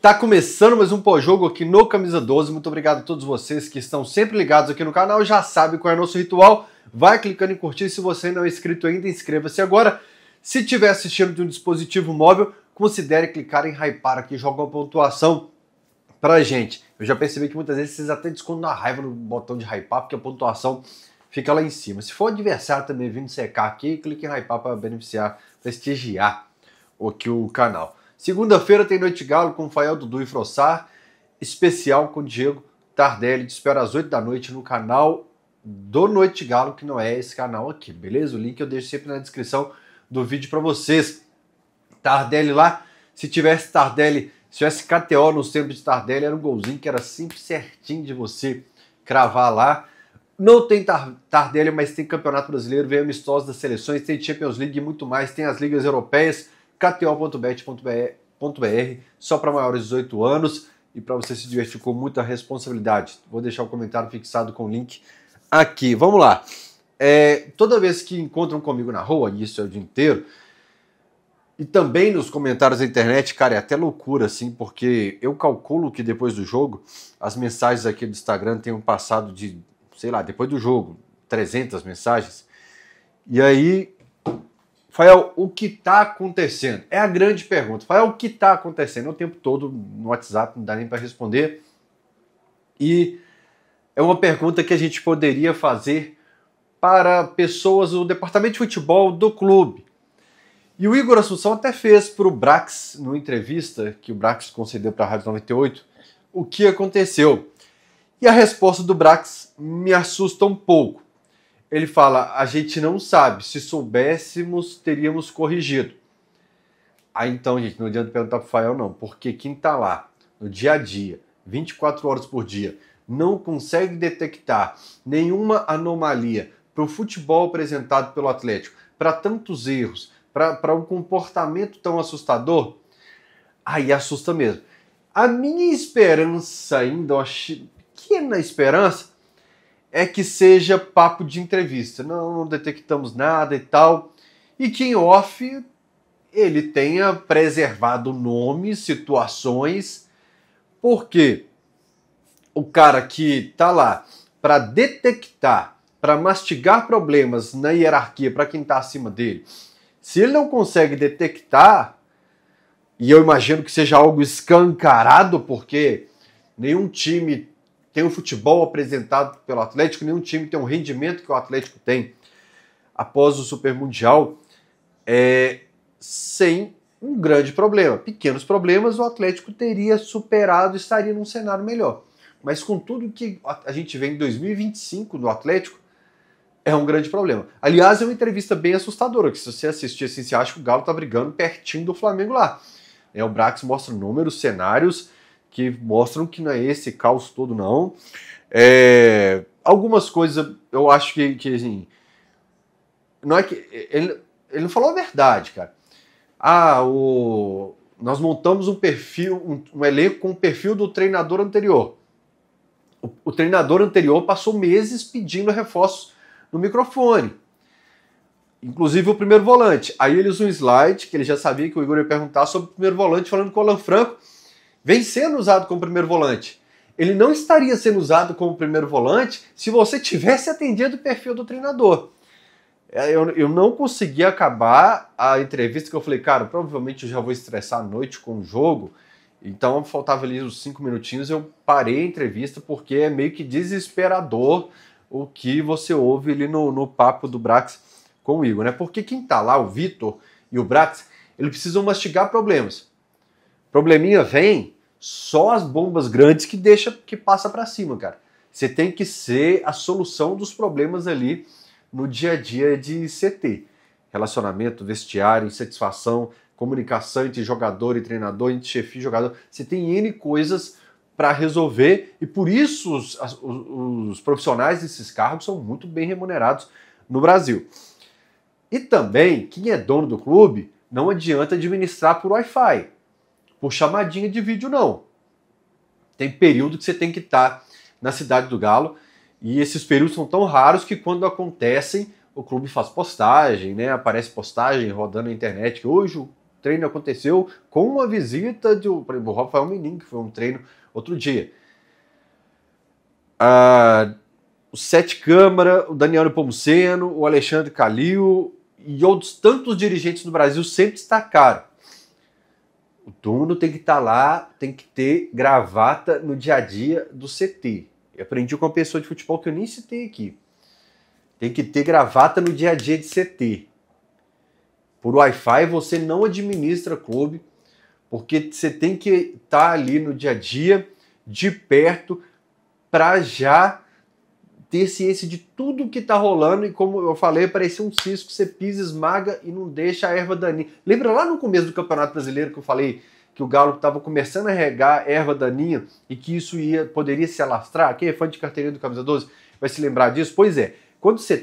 Tá começando mais um pós-jogo aqui no Camisa 12. Muito obrigado a todos vocês que estão sempre ligados aqui no canal. Já sabe qual é o nosso ritual. Vai clicando em curtir. Se você não é inscrito ainda, inscreva-se agora. Se estiver assistindo de um dispositivo móvel, considere clicar em hypar aqui, joga uma pontuação pra gente. Eu já percebi que muitas vezes vocês até descontam na raiva no botão de hypar, porque a pontuação fica lá em cima. Se for adversário também vindo secar aqui, clique em hypar para beneficiar, prestigiar aqui o canal. Segunda-feira tem Noite Galo com Fael, Dudu e Frossar, especial com Diego Tardelli. Te espero às 8 da noite no canal do Noite Galo, que não é esse canal aqui, beleza? O link eu deixo sempre na descrição do vídeo para vocês. Tardelli lá, se tivesse KTO nos tempos de Tardelli, era um golzinho que era simples, certinho de você cravar lá. Não tem Tardelli, mas tem Campeonato Brasileiro, vem amistosos das seleções, tem Champions League e muito mais, tem as ligas europeias, kto.bet.br, só para maiores de 18 anos e para você se divertir com muita responsabilidade. Vou deixar o comentário fixado com o link aqui. Vamos lá. Toda vez que encontram comigo na rua, e isso é o dia inteiro, e também nos comentários da internet, cara, é até loucura, assim, porque eu calculo que depois do jogo, as mensagens aqui do Instagram tenham passado de, sei lá, depois do jogo, 300 mensagens. E aí, Fael, o que tá acontecendo? É a grande pergunta. Fael, o que tá acontecendo? O tempo todo no WhatsApp, não dá nem para responder. E é uma pergunta que a gente poderia fazer para pessoas do departamento de futebol do clube. E o Igor Assunção até fez para o Brax, numa entrevista que o Brax concedeu para a Rádio 98, o que aconteceu. E a resposta do Brax me assusta um pouco. Ele fala, a gente não sabe, se soubéssemos, teríamos corrigido. Aí então, gente, não adianta perguntar para o Fael não, porque quem está lá, no dia a dia, 24 horas por dia, não consegue detectar nenhuma anomalia para o futebol apresentado pelo Atlético, para tantos erros, para um comportamento tão assustador, aí assusta mesmo. A minha esperança ainda, uma pequena esperança, é que seja papo de entrevista. Não detectamos nada e tal. E que em off ele tenha preservado nomes, situações, porque o cara que tá lá para detectar, para mastigar problemas na hierarquia para quem tá acima dele, se ele não consegue detectar, e eu imagino que seja algo escancarado, porque nenhum time tem um futebol apresentado pelo Atlético, nenhum time tem um rendimento que o Atlético tem após o Super Mundial, sem um grande problema. Pequenos problemas o Atlético teria superado e estaria num cenário melhor. Mas com tudo que a gente vê em 2025 do Atlético, é um grande problema. Aliás, é uma entrevista bem assustadora, que se você assistir assim, você acha que o Galo tá brigando pertinho do Flamengo lá. O Brax mostra números, cenários, que mostram que não é esse caos todo, não. Algumas coisas, eu acho que assim, não é que... Ele não falou a verdade, cara. Nós montamos um perfil, um elenco com o perfil do treinador anterior. O treinador anterior passou meses pedindo reforços no microfone, inclusive o primeiro volante. Aí ele usou um slide, que ele já sabia que o Igor ia perguntar sobre o primeiro volante, falando que o Alan Franco vem sendo usado como primeiro volante. Ele não estaria sendo usado como primeiro volante se você tivesse atendido o perfil do treinador. Eu não consegui acabar a entrevista, que eu falei, cara, provavelmente eu já vou estressar à noite com o jogo, então faltava ali uns 5 minutinhos, eu parei a entrevista, porque é meio que desesperador o que você ouve ali no papo do Brax com o Igor, né? Porque quem tá lá, o Vitor e o Brax, eles precisam mastigar problemas. Probleminha vem, só as bombas grandes que passa para cima, cara. Você tem que ser a solução dos problemas ali no dia a dia de CT. Relacionamento, vestiário, insatisfação, comunicação entre jogador e treinador, entre chefia e jogador. Você tem N coisas para resolver, e por isso os profissionais desses cargos são muito bem remunerados no Brasil. E também, quem é dono do clube, não adianta administrar por Wi-Fi, por chamadinha de vídeo não. Tem período que você tem que estar na cidade do Galo, e esses períodos são tão raros que quando acontecem, o clube faz postagem, né? Aparece postagem rodando na internet, que hoje treino aconteceu com uma visita do Rafael Menin, que foi um treino outro dia. O Sete Câmara, o Daniel Nepomuceno, o Alexandre Calil e outros tantos dirigentes do Brasil sempre destacaram. O dono tem que estar lá, tem que ter gravata no dia a dia do CT. Eu aprendi com uma pessoa de futebol que eu nem citei aqui. Tem que ter gravata no dia a dia de CT. Por Wi-Fi você não administra clube, porque você tem que estar ali no dia a dia, de perto, para já ter ciência de tudo que está rolando. E como eu falei, parecia um cisco, você pisa, esmaga e não deixa a erva daninha. Lembra lá no começo do Campeonato Brasileiro que eu falei que o Galo estava começando a regar erva daninha e que isso poderia se alastrar? Quem é fã de carteirinha do Camisa 12 vai se lembrar disso? Pois é, quando você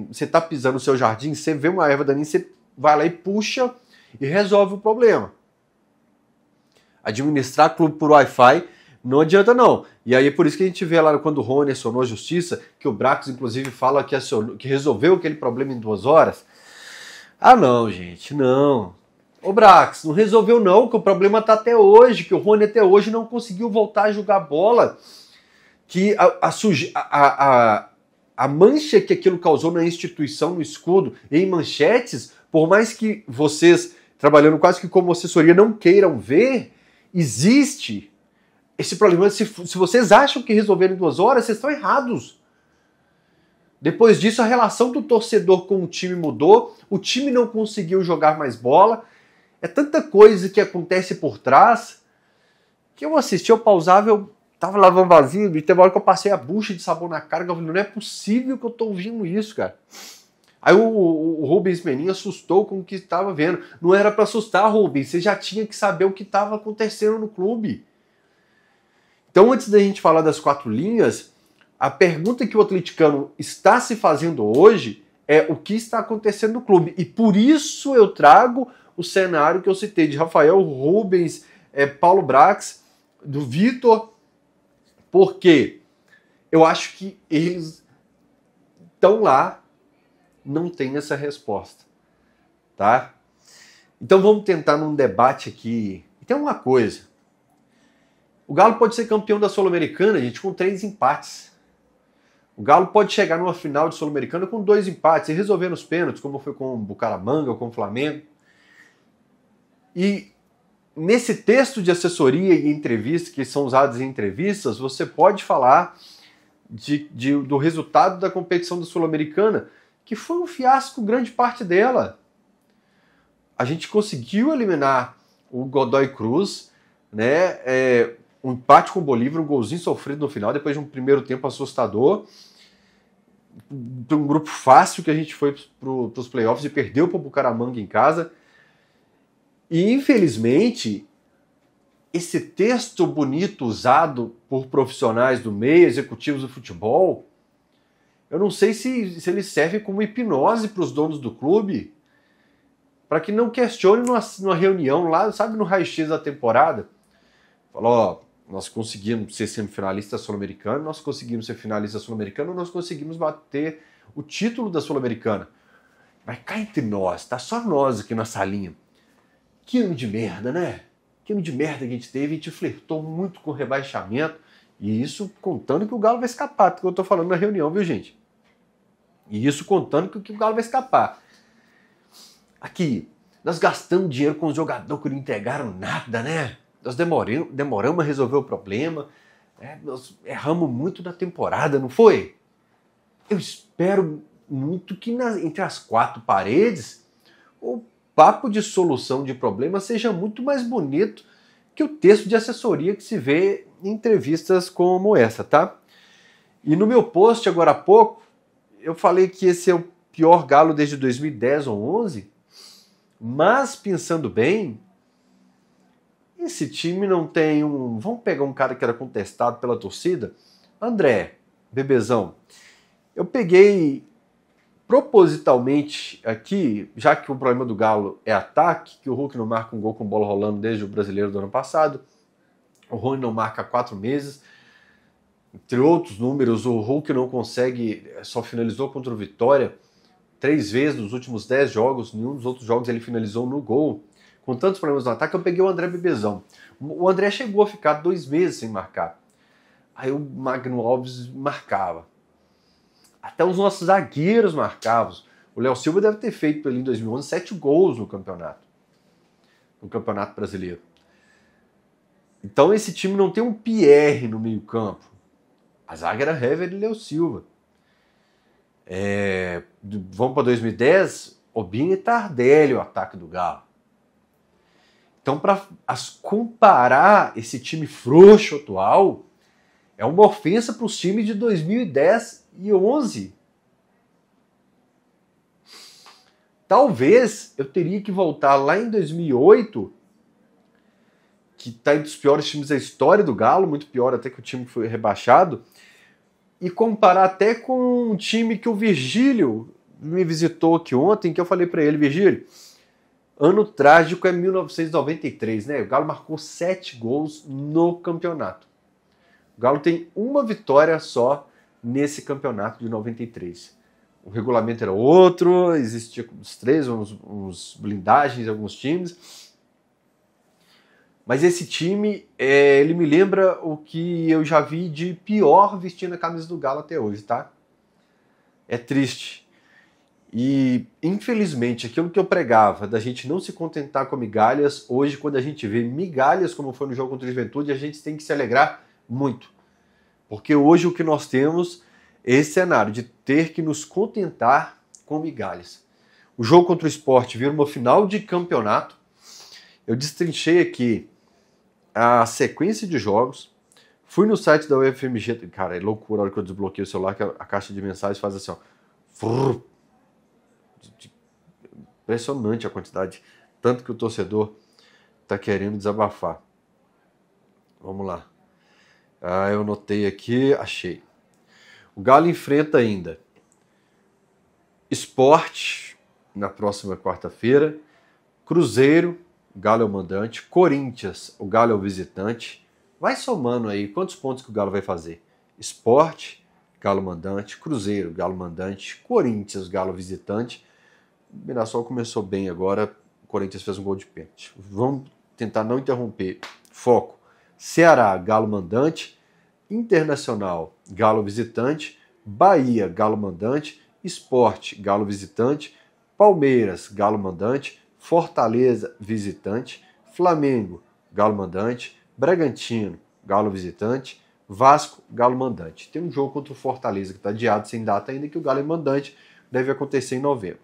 está pisando no seu jardim, você vê uma erva daninha, você vai lá e puxa e resolve o problema. Administrar clube por Wi-Fi não adianta não. E aí é por isso que a gente vê lá quando o Rony acionou a justiça, que o Brax inclusive fala que resolveu aquele problema em 2 horas. Ah não, gente, não. Ô Brax, não resolveu não, que o problema tá até hoje, que o Rony até hoje não conseguiu voltar a jogar bola, que a mancha que aquilo causou na instituição, no escudo, em manchetes, por mais que vocês, trabalhando quase que como assessoria, não queiram ver, existe esse problema. Se vocês acham que resolveram em 2 horas, vocês estão errados. Depois disso, a relação do torcedor com o time mudou, o time não conseguiu jogar mais bola. É tanta coisa que acontece por trás que eu assisti, eu pausava, eu tava lavando vazio, e teve uma hora que eu passei a bucha de sabão na cara, que eu falei, não é possível que eu tô ouvindo isso, cara. Aí o Rubens Menin assustou com o que estava vendo. Não era para assustar, Rubens, você já tinha que saber o que estava acontecendo no clube. Então, antes da gente falar das 4 linhas, a pergunta que o atleticano está se fazendo hoje é o que está acontecendo no clube. E por isso eu trago o cenário que eu citei de Rafael, Rubens, Paulo Brax, do Vitor, porque eu acho que eles estão lá, não tem essa resposta, tá? Então vamos tentar num debate aqui. E tem uma coisa, o Galo pode ser campeão da Sul-Americana, gente, com 3 empates. O Galo pode chegar numa final de Sul-Americana com 2 empates e resolver nos pênaltis, como foi com o Bucaramanga ou com o Flamengo. E nesse texto de assessoria e entrevista, que são usados em entrevistas, você pode falar do resultado da competição da Sul-Americana, que foi um fiasco grande parte dela. A gente conseguiu eliminar o Godoy Cruz, né? Um empate com o Bolívar, um golzinho sofrido no final, depois de um primeiro tempo assustador. Um grupo fácil que a gente foi para os playoffs e perdeu para o Bucaramanga em casa. E, infelizmente, esse texto bonito usado por profissionais do meio, executivos do futebol, eu não sei se ele serve como hipnose para os donos do clube, para que não questione numa reunião lá, sabe, no raio-x da temporada. Falou, ó, nós conseguimos ser semifinalista sul-americano, nós conseguimos ser finalista sul-americano, nós conseguimos bater o título da Sul-Americana. Mas cá entre nós, tá só nós aqui na salinha. Que ano de merda, né? Que ano de merda que a gente teve, a gente flertou muito com o rebaixamento, e isso contando que o Galo vai escapar, que eu tô falando na reunião, viu, gente? E isso contando que o Galo vai escapar. Aqui, nós gastamos dinheiro com os jogadores que não entregaram nada, né? Nós demoramos a resolver o problema, nós erramos muito na temporada, não foi? Eu espero muito que entre as 4 paredes o papo de solução de problema seja muito mais bonito que o texto de assessoria que se vê em entrevistas como essa, tá? E no meu post agora há pouco, eu falei que esse é o pior Galo desde 2010 ou 11, mas pensando bem, esse time não tem um... Vamos pegar um cara que era contestado pela torcida, André, bebezão. Eu peguei propositalmente aqui, já que o problema do Galo é ataque, que o Hulk não marca um gol com bola rolando desde o Brasileiro do ano passado, o Rony não marca há 4 meses, entre outros números, o Hulk não consegue, só finalizou contra o Vitória 3 vezes nos últimos 10 jogos, nenhum dos outros jogos ele finalizou no gol. com tantos problemas no ataque, eu peguei o André Bebezão. O André chegou a ficar 2 meses sem marcar. Aí o Magno Alves marcava. Até os nossos zagueiros marcavam. O Léo Silva deve ter feito ali em 2011 7 gols no campeonato brasileiro. Então esse time não tem um Pierre no meio campo. A zaga era Hever e Léo Silva. Vamos para 2010, Obinho e Tardelli, o ataque do Galo. Então, para comparar esse time frouxo atual, é uma ofensa para os times de 2010 e 11. Talvez eu teria que voltar lá em 2008, que está entre os piores times da história do Galo, muito pior até que o time que foi rebaixado, e comparar até com um time que o Virgílio me visitou aqui ontem, que eu falei para ele, Virgílio, ano trágico é 1993, né? O Galo marcou 7 gols no campeonato. O Galo tem uma vitória só nesse campeonato de 93. O regulamento era outro, existia uns 3, uns blindagens em alguns times. Mas esse time, ele me lembra o que eu já vi de pior vestindo a camisa do Galo até hoje, tá? É triste. E, infelizmente, aquilo que eu pregava, da gente não se contentar com migalhas, hoje, quando a gente vê migalhas, como foi no jogo contra o Juventude, a gente tem que se alegrar muito. Porque hoje o que nós temos é esse cenário de ter que nos contentar com migalhas. O jogo contra o Sport vira uma final de campeonato. Eu destrinchei aqui a sequência de jogos. Fui no site da UFMG. Cara, é loucura a hora que eu desbloqueio o celular, que a caixa de mensagens faz assim, ó. Impressionante a quantidade. Tanto que o torcedor está querendo desabafar. Vamos lá. Eu anotei aqui, achei. O Galo enfrenta ainda Sport na próxima quarta-feira, Cruzeiro, o Galo é o mandante, Corinthians, o Galo é o visitante. Vai somando aí quantos pontos que o Galo vai fazer. Sport, Galo mandante, Cruzeiro, Galo mandante, Corinthians, Galo visitante. O Mirassol começou bem agora, o Corinthians fez um gol de pênalti. Vamos tentar não interromper. Foco. Ceará, Galo mandante, Internacional, Galo visitante, Bahia, Galo mandante, Sport, Galo visitante, Palmeiras, Galo mandante, Fortaleza, visitante, Flamengo, Galo mandante, Bragantino, Galo visitante, Vasco, Galo mandante. Tem um jogo contra o Fortaleza que está adiado sem data ainda, que o Galo é mandante, deve acontecer em novembro.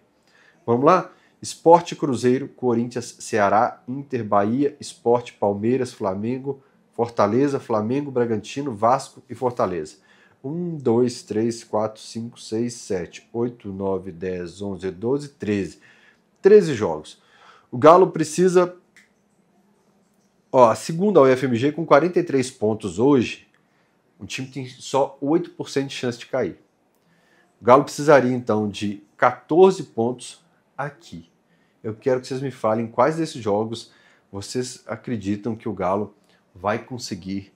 Vamos lá? Sport, Cruzeiro, Corinthians, Ceará, Inter, Bahia, Sport, Palmeiras, Flamengo, Fortaleza, Flamengo, Bragantino, Vasco e Fortaleza. 1, 2, 3, 4, 5, 6, 7, 8, 9, 10, 11, 12, 13. 13 jogos. O Galo precisa... segundo a UFMG, com 43 pontos hoje, o time tem só 8% de chance de cair. O Galo precisaria, então, de 14 pontos aqui. Eu quero que vocês me falem quais desses jogos vocês acreditam que o Galo vai conseguir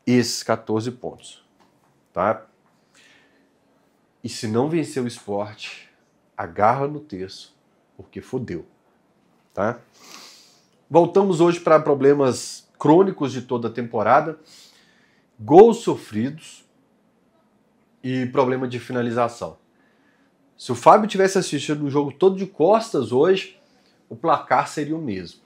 esses 14 pontos, tá? E se não vencer o Sport, agarra no terço, porque fodeu, tá? Voltamos hoje para problemas crônicos de toda a temporada, gols sofridos e problema de finalização. Se o Fábio tivesse assistido o jogo todo de costas hoje, o placar seria o mesmo.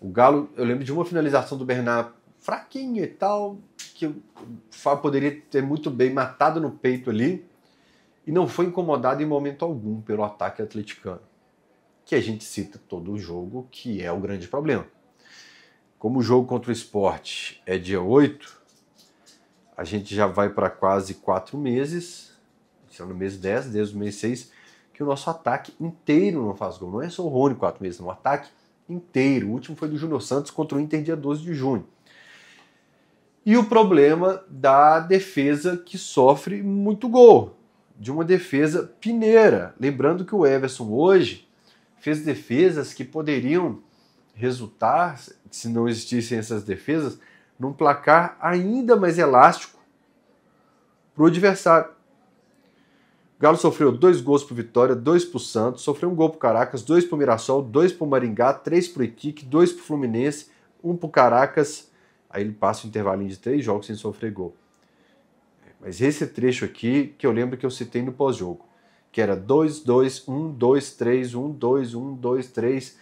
O Galo, eu lembro de uma finalização do Bernard fraquinha e tal, que o Fábio poderia ter muito bem matado no peito ali, e não foi incomodado em momento algum pelo ataque atleticano, que a gente cita todo o jogo, que é o grande problema. Como o jogo contra o Sport é dia 8, a gente já vai para quase 4 meses, no mês 10, desde o mês 6, que o nosso ataque inteiro não faz gol. Não é só o Rony 4 meses, não. O ataque inteiro. O último foi do Júnior Santos contra o Inter dia 12 de junho. E o problema da defesa que sofre muito gol. De uma defesa pineira. Lembrando que o Everson hoje fez defesas que poderiam resultar, se não existissem essas defesas, num placar ainda mais elástico para o adversário. O Galo sofreu 2 gols pro Vitória, 2 pro Santos, sofreu um gol pro Caracas, 2 pro Mirassol, 2 pro Maringá, 3 pro Iquique, 2 pro Fluminense, 1 pro Caracas. Aí ele passa o intervalinho de 3 jogos sem sofrer gol. Mas esse trecho aqui que eu lembro que eu citei no pós-jogo, que era 2-2, 1-2-3, 1-2, 1-2-3.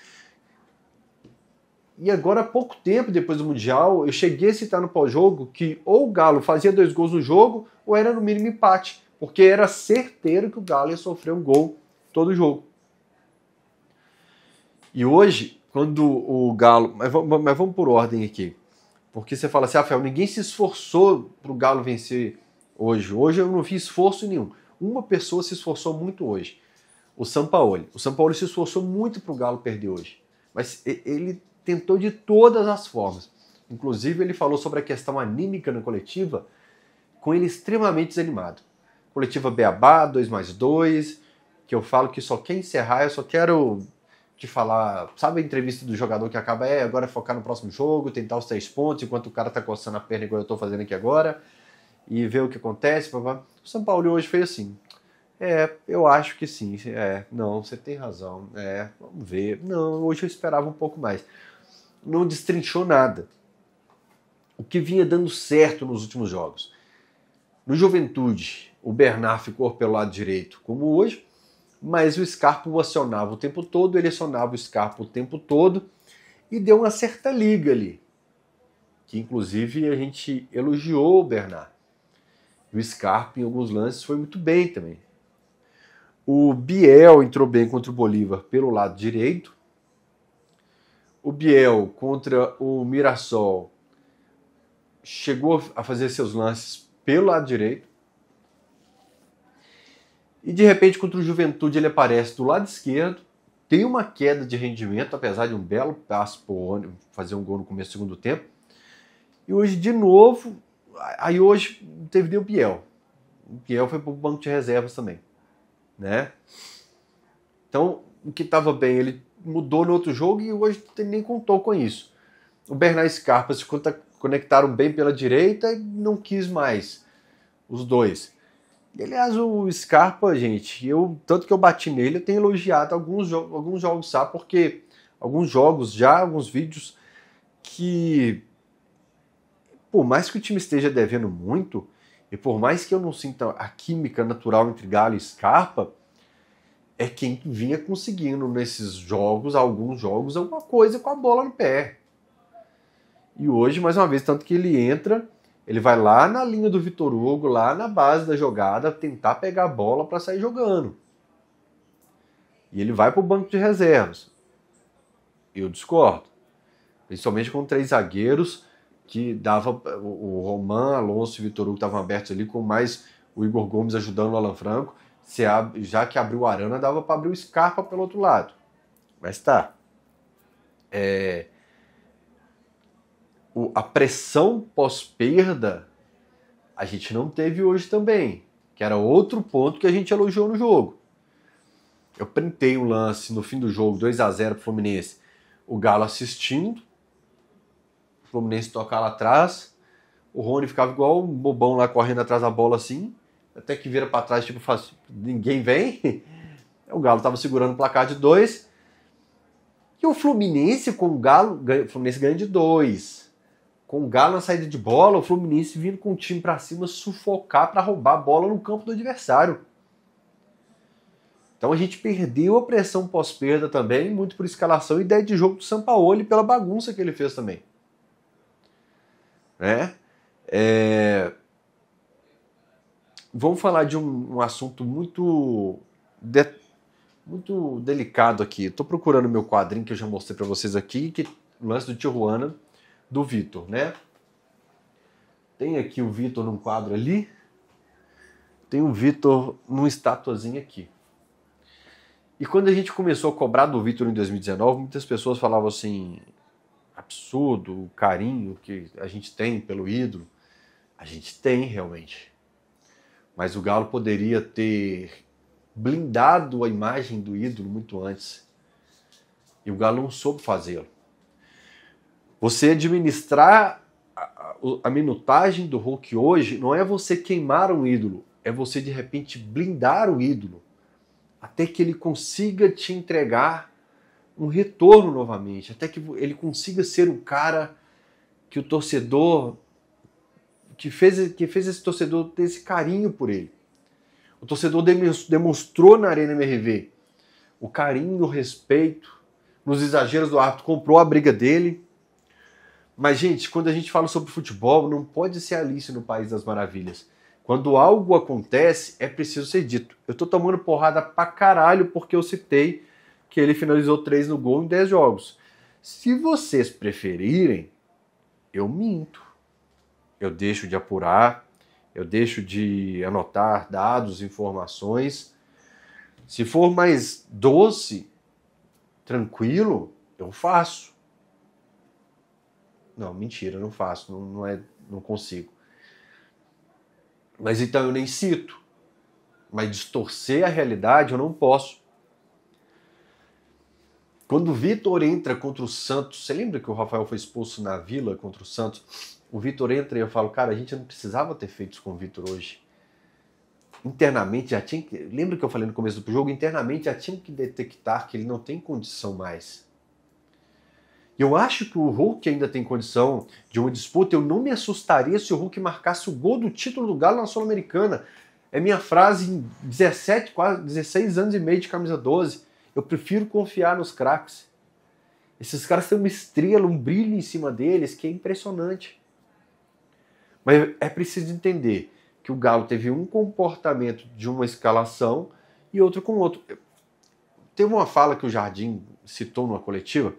E agora, há pouco tempo depois do Mundial, eu cheguei a citar no pós-jogo que ou o Galo fazia 2 gols no jogo, ou era no mínimo empate, porque era certeiro que o Galo ia sofrer um gol todo jogo. E hoje, quando o Galo... Mas vamos por ordem aqui. Porque você fala assim, Rafael, ninguém se esforçou para o Galo vencer hoje. Hoje eu não vi esforço nenhum. Uma pessoa se esforçou muito hoje. O Sampaoli. O Sampaoli se esforçou muito para o Galo perder hoje. Mas ele tentou de todas as formas. Inclusive, ele falou sobre a questão anímica na coletiva, com ele extremamente desanimado. Coletiva Beabá, 2+2, que eu falo que só quer encerrar, eu só quero te falar, sabe a entrevista do jogador que acaba, agora é focar no próximo jogo, tentar os 3 pontos, enquanto o cara tá coçando a perna igual eu tô fazendo aqui agora, e ver o que acontece. O São Paulo hoje foi assim, eu acho que sim, não, você tem razão, vamos ver, não, hoje eu esperava um pouco mais. Não destrinchou nada. O que vinha dando certo nos últimos jogos. No Juventude, o Bernard ficou pelo lado direito, como hoje, mas o Scarpa o acionava o tempo todo, ele acionava o Scarpa o tempo todo, e deu uma certa liga ali, que inclusive a gente elogiou o Bernard. O Scarpa, em alguns lances, foi muito bem também. O Biel entrou bem contra o Bolívar pelo lado direito. O Biel contra o Mirassol chegou a fazer seus lances pelo lado direito. E de repente contra o Juventude ele aparece do lado esquerdo. Tem uma queda de rendimento, apesar de um belo passo para o Rony fazer um gol no começo do segundo tempo. E hoje de novo, aí hoje teve o Biel. O Biel foi para o banco de reservas também, né? Então o que estava bem, ele mudou no outro jogo e hoje nem contou com isso. O Bernard e Scarpa se conectaram bem pela direita e não quis mais os dois. E, aliás, o Scarpa, gente, tanto que eu bati nele, eu tenho elogiado alguns jogos, sabe? Porque alguns vídeos que, por mais que o time esteja devendo muito, e por mais que eu não sinta a química natural entre Galo e Scarpa, é quem vinha conseguindo nesses jogos, alguns jogos, alguma coisa com a bola no pé. E hoje, mais uma vez, tanto que ele entra, ele vai lá na linha do Vitor Hugo, lá na base da jogada, tentar pegar a bola para sair jogando. E ele vai para o banco de reservas. Eu discordo. Principalmente com 3 zagueiros, que dava o Roman, Alonso e Vitor Hugo estavam abertos ali, com mais o Igor Gomes ajudando o Alan Franco. Já que abriu o Arana, dava para abrir o Scarpa pelo outro lado. Mas tá. A pressão pós-perda a gente não teve hoje também, que era outro ponto que a gente elogiou no jogo. Eu printei um lance no fim do jogo, 2-0 pro Fluminense, o Galo assistindo, o Fluminense tocar lá atrás, o Rony ficava igual um bobão lá correndo atrás da bola assim, até que vira para trás, tipo, ninguém vem. O Galo tava segurando o placar de 2. E o Fluminense com o Galo, o Fluminense ganha de 2. Com o Galo na saída de bola, o Fluminense vindo com o time para cima, sufocar para roubar a bola no campo do adversário. Então a gente perdeu a pressão pós-perda também, muito por escalação e ideia de jogo do Sampaoli pela bagunça que ele fez também. Né? Vamos falar de um assunto muito delicado aqui. Estou procurando meu quadrinho que eu já mostrei para vocês aqui, que o lance do Tijuana, do Vitor, né? Tem aqui o Vitor num quadro ali, tem o Vitor numa estatuazinha aqui. E quando a gente começou a cobrar do Vitor em 2019, muitas pessoas falavam assim, absurdo, o carinho que a gente tem pelo ídolo. A gente tem, realmente. Mas o Galo poderia ter blindado a imagem do ídolo muito antes. E o Galo não soube fazê-lo. Você administrar a minutagem do Hulk hoje não é você queimar um ídolo, é você de repente blindar o ídolo até que ele consiga te entregar um retorno novamente, até que ele consiga ser o cara que o torcedor, que fez esse torcedor ter esse carinho por ele. O torcedor demonstrou na Arena MRV o carinho, o respeito, nos exageros do árbitro, comprou a briga dele. Mas, gente, quando a gente fala sobre futebol, não pode ser Alice no País das Maravilhas. Quando algo acontece, é preciso ser dito. Eu tô tomando porrada pra caralho porque eu citei que ele finalizou 3 no gol em 10 jogos. Se vocês preferirem, eu minto. Eu deixo de apurar, eu deixo de anotar dados, informações. Se for mais doce, tranquilo, eu faço. Não, mentira, não faço, não consigo. Mas então eu nem cito. Mas distorcer a realidade eu não posso. Quando o Vitor entra contra o Santos, você lembra que o Rafael foi expulso na Vila contra o Santos? O Vitor entra e eu falo, cara, a gente não precisava ter feito isso com o Vitor hoje. Internamente já tinha que... Lembra que eu falei no começo do jogo? Internamente já tinha que detectar que ele não tem condição mais. Eu acho que o Hulk ainda tem condição de uma disputa. Eu não me assustaria se o Hulk marcasse o gol do título do Galo na Sul-Americana. É minha frase em 17, quase 16 anos e meio de camisa 12. Eu prefiro confiar nos craques. Esses caras têm uma estrela, um brilho em cima deles que é impressionante. Mas é preciso entender que o Galo teve um comportamento de uma escalação e outro com outro. Teve uma fala que o Jardim citou numa coletiva,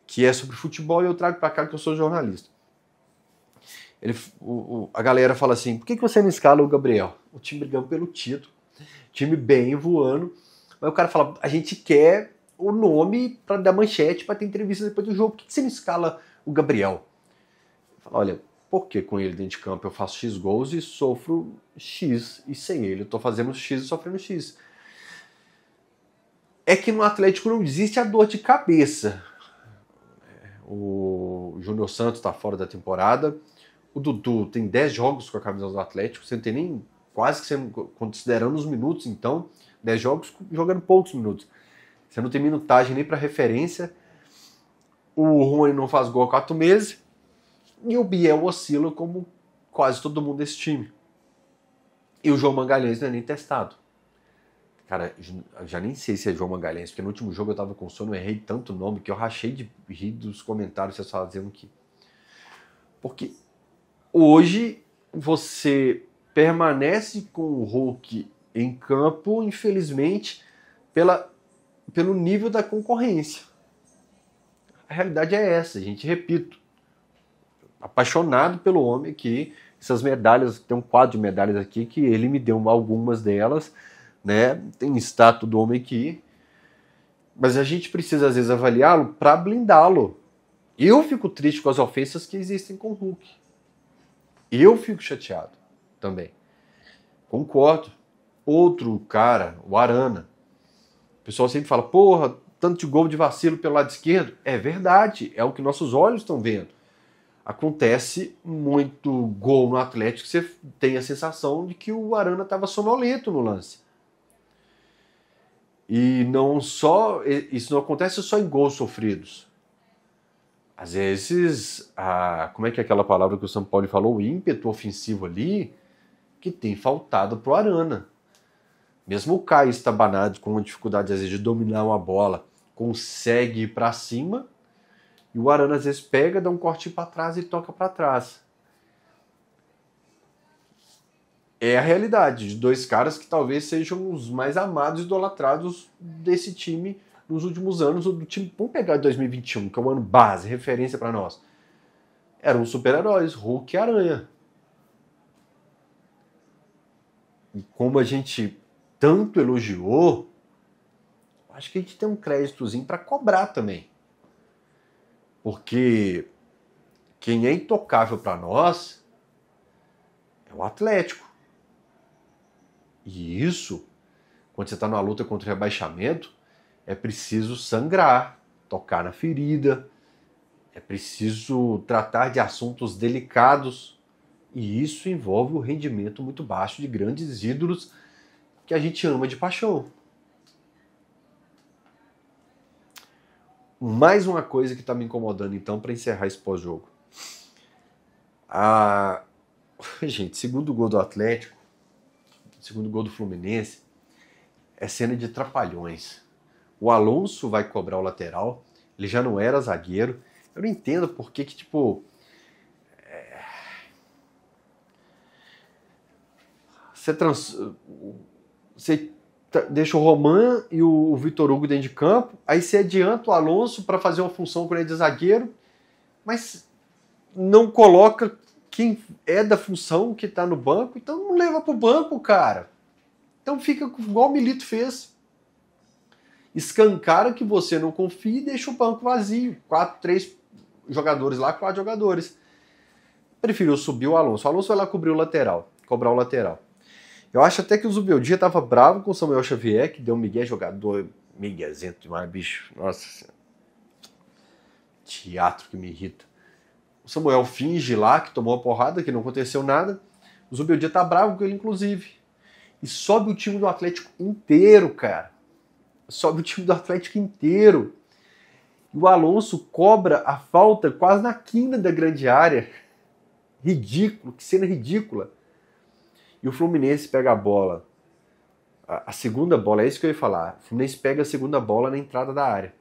que é sobre futebol, e eu trago para cá que eu sou jornalista. A galera fala assim, por que você não escala o Gabriel? O time brigando pelo título, time bem voando, mas o cara fala, a gente quer o nome para dar manchete, para ter entrevista depois do jogo, por que você não escala o Gabriel? Falo, olha, porque com ele dentro de campo eu faço X gols e sofro X, e sem ele eu tô fazendo X e sofrendo X. É que no Atlético não existe a dor de cabeça. O Júnior Santos está fora da temporada. O Dudu tem 10 jogos com a camisa do Atlético. Você não tem nem, quase que você, considerando os minutos, então, 10 jogos jogando poucos minutos. Você não tem minutagem nem para referência. O Rony não faz gol há 4 meses. E o Biel oscila como quase todo mundo desse time. E o João Magalhães não é nem testado. Cara, já nem sei se é João Magalhães, porque no último jogo eu tava com sono, eu errei tanto nome que eu rachei de rir dos comentários que vocês fazendo aqui. Porque hoje você permanece com o Hulk em campo, infelizmente, pelo nível da concorrência. A realidade é essa, gente, repito. Apaixonado pelo homem aqui, essas medalhas, tem um quadro de medalhas aqui que ele me deu algumas delas, né? Tem estátua do homem aqui, mas a gente precisa às vezes avaliá-lo para blindá-lo. Eu fico triste com as ofensas que existem com o Hulk. Eu fico chateado também. Concordo. Outro cara, o Arana. O pessoal sempre fala, porra, tanto de gol de vacilo pelo lado esquerdo. É verdade, é o que nossos olhos estão vendo. Acontece muito gol no Atlético, você tem a sensação de que o Arana estava sonolento no lance. E não só isso não acontece só em gols sofridos. Às vezes, como é que é aquela palavra que o São Paulo falou? O ímpeto ofensivo ali, que tem faltado pro Arana. Mesmo o Caio estabanado com dificuldade às vezes de dominar uma bola, consegue ir para cima, e o Arana às vezes pega, dá um cortinho para trás e toca para trás. É a realidade de dois caras que talvez sejam os mais amados e idolatrados desse time nos últimos anos. Do time, vamos pegar 2021, que é um ano base, referência para nós. Eram super-heróis, Hulk e Aranha. E como a gente tanto elogiou, acho que a gente tem um créditozinho para cobrar também. Porque quem é intocável para nós é o Atlético. E isso, quando você está numa luta contra o rebaixamento, é preciso sangrar, tocar na ferida, é preciso tratar de assuntos delicados E isso envolve o rendimento muito baixo de grandes ídolos que a gente ama de paixão. Mais uma coisa que está me incomodando, então, para encerrar esse pós-jogo. Gente, segundo gol do Atlético, segundo gol do Fluminense, é cena de trapalhões. O Alonso vai cobrar o lateral, ele já não era zagueiro. Eu não entendo por que tipo... Você deixa o Roman e o Vitor Hugo dentro de campo, aí você adianta o Alonso para fazer uma função com ele de zagueiro, mas não coloca quem é da função que está no banco, então não leva para o banco, cara. Então fica igual o Milito fez. Escancara que você não confia e deixa o banco vazio. 3 jogadores lá, 4 jogadores. Preferiu subir o Alonso. O Alonso vai lá cobrar o lateral. Eu acho até que o Zubeldia estava bravo com o Samuel Xavier, que deu um migué jogador, miguezento demais, bicho. Nossa Senhora. Teatro que me irrita. O Samuel finge lá que tomou a porrada, que não aconteceu nada. O Zubeldia tá bravo com ele, inclusive. E sobe o time do Atlético inteiro, cara. Sobe o time do Atlético inteiro. E o Alonso cobra a falta quase na quina da grande área. Ridículo, que cena ridícula. E o Fluminense pega a bola. A segunda bola, é isso que eu ia falar. O Fluminense pega a segunda bola na entrada da área.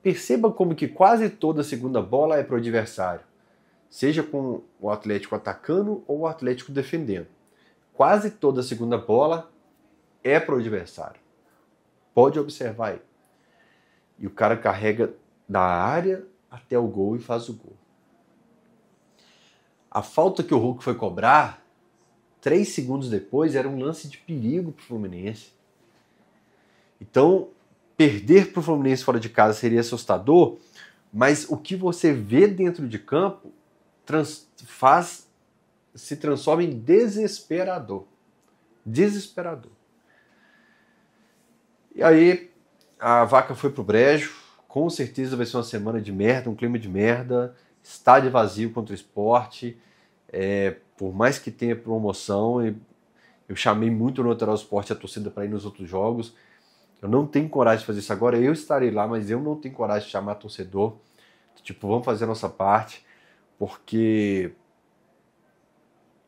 Perceba como que quase toda a segunda bola é para o adversário. Seja com o Atlético atacando ou o Atlético defendendo. Quase toda a segunda bola é para o adversário. Pode observar aí. E o cara carrega da área até o gol e faz o gol. A falta que o Hulk foi cobrar, 3 segundos depois, era um lance de perigo para o Fluminense. Então, perder para o Fluminense fora de casa seria assustador, mas o que você vê dentro de campo se transforma em desesperador. Desesperador. E aí, a vaca foi pro brejo. Com certeza vai ser uma semana de merda, um clima de merda. Estádio vazio contra o Sport. Por mais que tenha promoção, eu chamei muito no Natural Sport a torcida para ir nos outros jogos. Eu não tenho coragem de fazer isso agora. Eu estarei lá, mas eu não tenho coragem de chamar torcedor. Tipo, vamos fazer a nossa parte, porque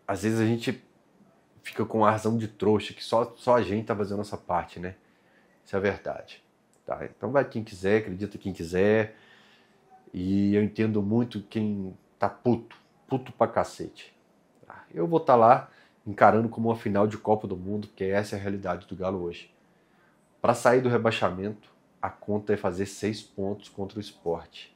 às vezes a gente fica com a razão de trouxa, que só a gente tá fazendo a nossa parte, né? Isso é a verdade. Tá? Então vai quem quiser, acredita quem quiser. E eu entendo muito quem tá puto pra cacete. Tá? Eu vou estar lá encarando como uma final de Copa do Mundo, porque essa é a realidade do Galo hoje. Para sair do rebaixamento, a conta é fazer 6 pontos contra o Sport,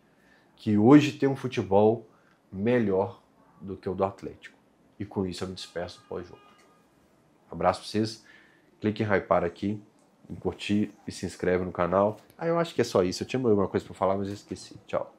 que hoje tem um futebol melhor do que o do Atlético. E com isso eu me despeço pós-jogo. Abraço para vocês. Clique em hypar aqui, em curtir e se inscreve no canal. Eu acho que é só isso. Eu tinha alguma coisa para falar, mas eu esqueci. Tchau.